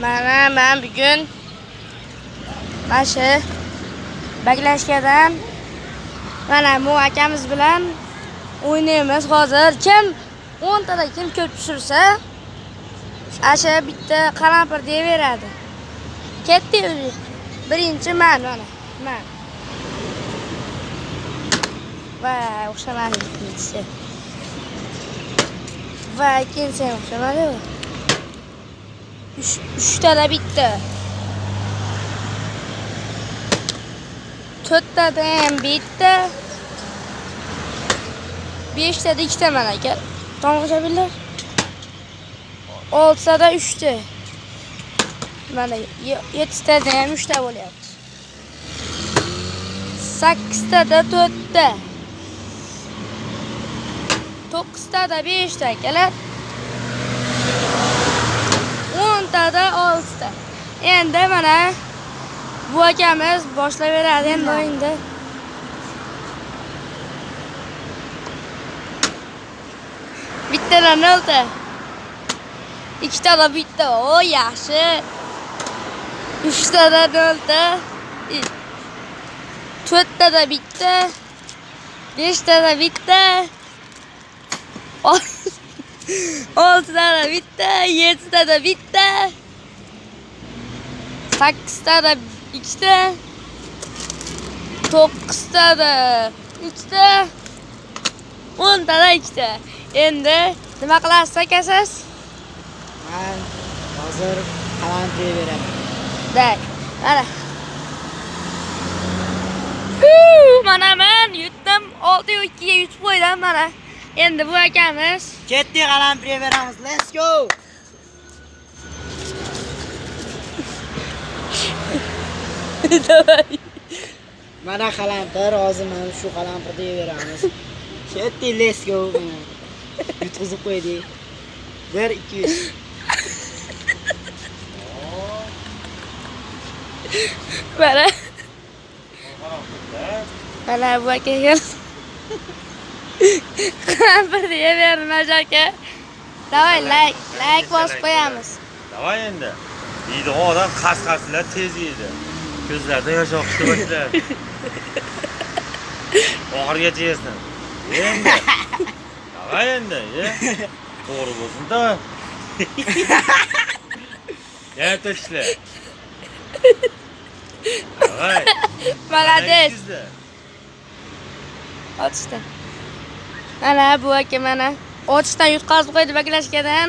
Men bugun mana shu baglashkadan mana bu akamiz bilan o'ynaymiz hozir. Kim 10 tada kim ko'p tushirsa, asha bitta qalampir deyaveradi. Ketdi o'zi. Birinchi mana. Va o'xshamadi ikkinchisi. Va ikkinchisi o'xshamadi. 3 tada bitta. 4 tada ham bitta. 5 tada 2 ta mana aka. Tomoshabinlar. 6 tada 3 ta. Mana 7 tada ham 3 ta bo'lyapti. 8 tada 4 ta. 9 tada 5 ta akalar. 10 tada 6 ta. Endi mana bu akamiz boshlayveradi endi o'yinda. Bittadan 0 ta. 2 tada bitta. O yaxshi. 3 tada 0 ta. 4 tada bitta. 5 tada bitta. 6 tada bitta. 7 tada bitta. 8 tada 2 ta. 9 tada 3 ta. 10 tada 2 ta. Endi nima qilasiz akasiz? Men hozir qalampir beraman. Dak. Mana men yutdim. 6-2 ga yutib qo'ydim mana. Endi bu akamiz Ketdi qalampir beramiz. Let's go. Mana qalampir, hozir mana shu qalampirni beramiz. Ketdi, let's go. Yutqizib qo'ydik. 1-2. Mana bu akaga qalampir deyavermiz aka. Davay like bosib qo'yamiz. Davay endi. Yeydigan odam qas-qaslar tez yeydi. Ko'zlarda yosh oqishni boshlaydi. Oxirigacha yesin. Endi. Davay endi, to'g'ri bo'lsin-da. Yana tashla. Davay. Молодец. Otishda. Mana bu aka mana otishdan yutqazib qo'ydi baglashkadan.